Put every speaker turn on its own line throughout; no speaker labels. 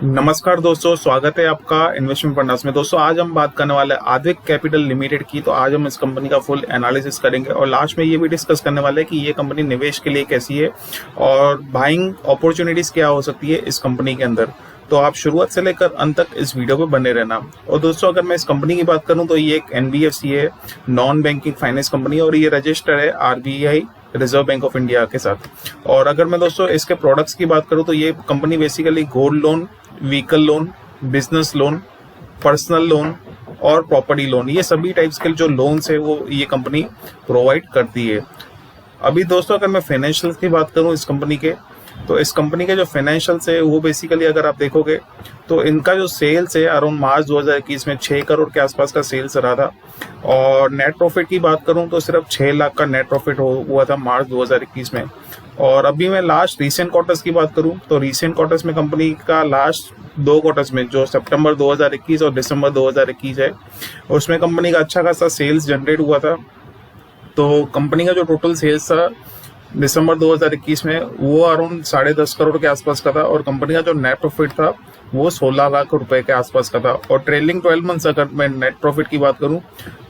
नमस्कार दोस्तों, स्वागत है आपका इन्वेस्टमेंट फंडास में। दोस्तों आज हम बात करने वाले हैं आदिक कैपिटल लिमिटेड की। तो आज हम इस कंपनी का फुल एनालिसिस करेंगे और लास्ट में ये भी डिस्कस करने वाले हैं कि ये कंपनी निवेश के लिए कैसी है और बाइंग अपॉर्चुनिटीज क्या हो सकती है इस कंपनी के अंदर। तो आप शुरुआत से लेकर अंत तक इस वीडियो पे बने रहना। और दोस्तों अगर मैं इस कंपनी की बात करूं तो ये एक एनबीएफसी है, नॉन बैंकिंग फाइनेंस कंपनी, और ये रजिस्टर्ड है RBI reserve bank of India के साथ। और अगर मैं दोस्तों इसके प्रोडक्ट्स की बात करूं तो ये company basically gold loan, vehicle loan, business loan, personal loan और प्रॉपर्टी लोन, ये सभी टाइप्स के जो लोन्स है वो ये कंपनी प्रोवाइड करती है। अभी दोस्तों अगर मैं फाइनेंशियल्स की बात करूं इस कंपनी के, तो इस कंपनी के जो फाइनेंशियल्स है वो बेसिकली अगर आप देखोगे तो इनका जो सेल्स है अराउंड मार्च 2021 में 6 करोड़ के आसपास का सेल्स रहा था। और नेट प्रॉफिट की बात करूं तो सिर्फ 6 लाख का नेट प्रॉफिट हुआ था मार्च 2021 में। और अभी मैं लास्ट रीसेंट क्वार्टर्स की बात करूं तो रीसेंट क्वार्टर्स में कंपनी का लास्ट 2 क्वार्टर्स में जो सितंबर 2021 और दिसंबर 2021 है, उसमें कंपनी का अच्छा खासा सेल्स जनरेट हुआ था। तो कंपनी का जो टोटल सेल्स था दिसंबर 2021 में वो अराउंड 10.5 करोड़ के आसपास का था और कंपनी का जो नेट प्रॉफिट था वो 16 लाख रुपए के आसपास का था। और ट्रेलिंग 12 मंथ्स अगर मैं नेट प्रॉफिट की बात करूं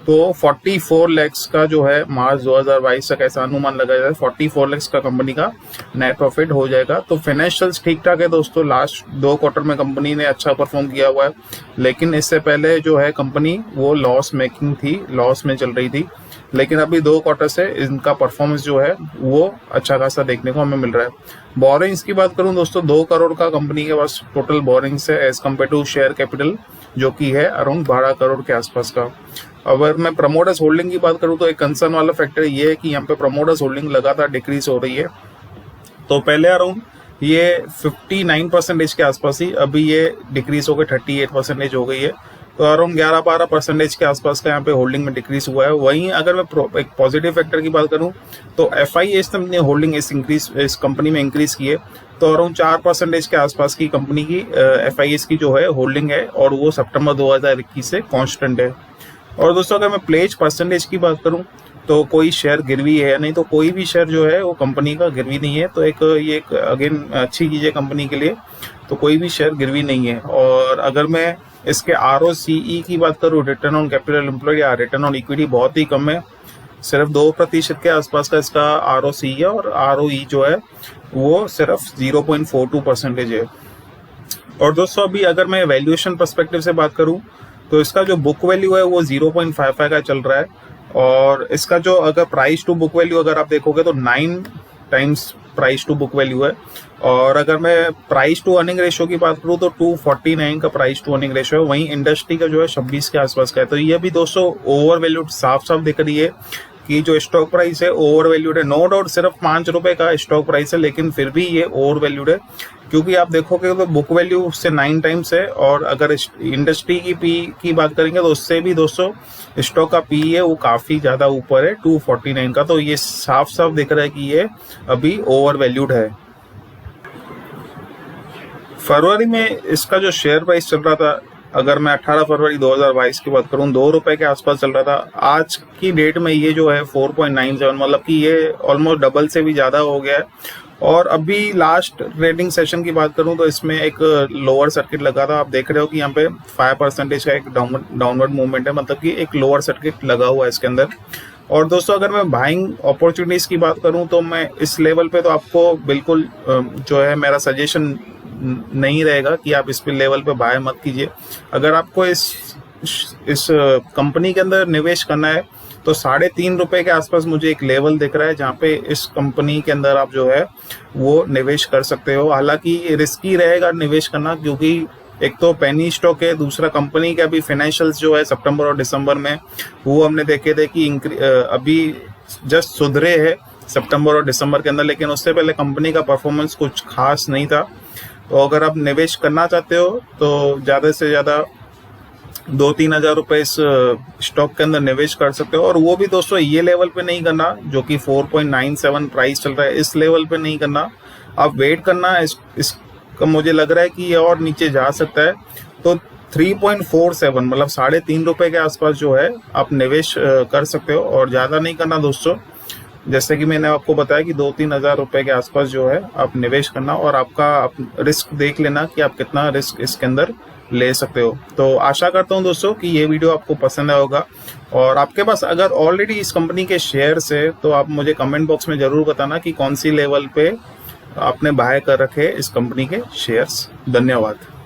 तो 44 लैक्स का जो है मार्च 2022 तक ऐसा अनुमान लगाया जाए 44 लैक्स का कंपनी का नेट प्रॉफिट हो जाएगा। तो फाइनेंशियल्स ठीक ठाक है दोस्तों, लास्ट 2 क्वार्टर में कंपनी ने अच्छा परफॉर्म किया हुआ है, लेकिन इससे पहले जो है कंपनी वो लॉस मेकिंग थी, लॉस में चल रही थी। लेकिन अभी 2 क्वार्टर से इनका परफॉर्मेंस जो है वो अच्छा खासा देखने को हमें मिल रहा है। बोरिंग्स की बात करूं दोस्तों 2 करोड़ का कंपनी के पास टोटल बोरिंग्स है as compared to share capital जो कि है अराउंड 12 करोड़ के आसपास का। अगर मैं प्रमोटर्स होल्डिंग की बात करूं तो एक कंसर्न वाला फैक्टर ये है कि यहाँ पे प्रमोटर्स होल्डिंग लगातार डिक्रीज हो रही है। तो पहले अराउंड ये 59% के आसपास ही, अभी ये डिक्रीज होकर 38% हो गई है। तो अराउंड 11-12% के आसपास का यहाँ पे होल्डिंग में डिक्रीज हुआ है। वहीं अगर मैं एक पॉजिटिव फैक्टर की बात करूं तो एफआईएस ने होल्डिंग इस कंपनी में इंक्रीज की है। तो अराउंड 4% के आसपास की कंपनी की एफआईएस की जो है होल्डिंग है और वो सितंबर 2021 से कांस्टेंट है। और दोस्तों अगर मैं प्लेज परसेंटेज की बात करूं तो कोई शेयर गिरवी है या नहीं, तो कोई भी शेयर जो है वो कंपनी का गिरवी नहीं है। तो ये एक अगेन अच्छी चीज है कंपनी के लिए, तो कोई भी शेयर गिरवी नहीं है। और अगर मैं इसके आरओसीई की बात करूं, रिटर्न ऑन कैपिटल एम्प्लॉयड या रिटर्न ऑन इक्विटी, बहुत ही कम है, सिर्फ 2% के आसपास का इसका आरओसीई है और आरओई जो है वो सिर्फ 0.42% है। और दोस्तों अभी अगर मैं वैल्यूएशन पर्सपेक्टिव से बात करूं तो इसका जो बुक वैल्यू है वो 0.55 का चल रहा है। और इसका जो अगर प्राइस टू बुक वैल्यू अगर आप देखोगे तो 9 times price to book value है। और अगर मैं प्राइस टू अर्निंग रेशियो की बात करूं तो 249 का प्राइस टू अर्निंग रेशियो है। वहीं इंडस्ट्री का जो है 26 के आसपास का है। तो ये भी दोस्तों ओवर वैल्यूड साफ साफ दिख रही है कि जो स्टॉक प्राइस है ओवर वैल्यूड है। नो डाउट सिर्फ 5 रुपए का स्टॉक प्राइस है, लेकिन फिर भी ये ओवर वैल्यूड है, क्योंकि आप देखोगे तो बुक वैल्यू उससे 9 टाइम्स है। और अगर इंडस्ट्री की पी की बात करेंगे तो उससे भी दोस्तों स्टॉक का पी है वो काफी ज्यादा ऊपर है 249 का। तो ये साफ साफ दिख रहा है कि ये अभी ओवर वैल्यूड है। फरवरी में इसका जो शेयर प्राइस चल रहा था, अगर मैं 18 फरवरी 2022 की बात करूं, 2 रुपए के आसपास चल रहा था। आज की डेट में ये जो है 4.97, मतलब कि ये ऑलमोस्ट डबल से भी ज्यादा हो गया है। और अभी लास्ट ट्रेडिंग सेशन की बात करूं तो इसमें एक लोअर सर्किट लगा था। आप देख रहे हो कि यहाँ पे 5% का एक डाउनवर्ड मूवमेंट है, मतलब कि एक लोअर सर्किट लगा हुआ है इसके अंदर। और दोस्तों अगर मैं बाइंग अपॉर्चुनिटीज की बात करूं तो मैं इस लेवल पे तो आपको बिल्कुल जो है मेरा सजेशन नहीं रहेगा कि आप इस लेवल पे बाय मत कीजिए। अगर आपको इस कंपनी के अंदर निवेश करना है तो 3.5 रुपए के आसपास मुझे एक लेवल दिख रहा है जहाँ पे इस कंपनी के अंदर आप जो है वो निवेश कर सकते हो। हालांकि रिस्की रहेगा निवेश करना, क्योंकि एक तो पेनी स्टॉक है, दूसरा कंपनी के अभी फाइनेंशियल्स जो है सितंबर और दिसंबर में वो हमने देखे थे कि अभी जस्ट सुधरे है सितंबर और दिसंबर के अंदर, लेकिन उससे पहले कंपनी का परफॉर्मेंस कुछ खास नहीं था। तो अगर आप निवेश करना चाहते हो तो ज्यादा से ज्यादा 2-3 हजार रुपए इस स्टॉक के अंदर निवेश कर सकते हो। और वो भी दोस्तों ये लेवल पे नहीं करना जो कि 4.97 प्राइस चल रहा है, इस लेवल पे नहीं करना। आप वेट करना, इसका मुझे लग रहा है कि ये और नीचे जा सकता है। तो 3.47 मतलब 3.5 रुपए के आसपास जो है आप निवेश कर सकते हो और ज्यादा नहीं करना दोस्तों। जैसे कि मैंने आपको बताया कि 2-3 हज़ार रुपए के आसपास जो है आप निवेश करना और आपका रिस्क देख लेना कि आप कितना रिस्क इसके अंदर ले सकते हो। तो आशा करता हूं दोस्तों कि ये वीडियो आपको पसंद आया होगा, और आपके पास अगर ऑलरेडी इस कंपनी के शेयर्स है तो आप मुझे कमेंट बॉक्स में जरूर बताना कि कौन सी लेवल पे आपने बाय कर रखे इस कंपनी के शेयर्स। धन्यवाद।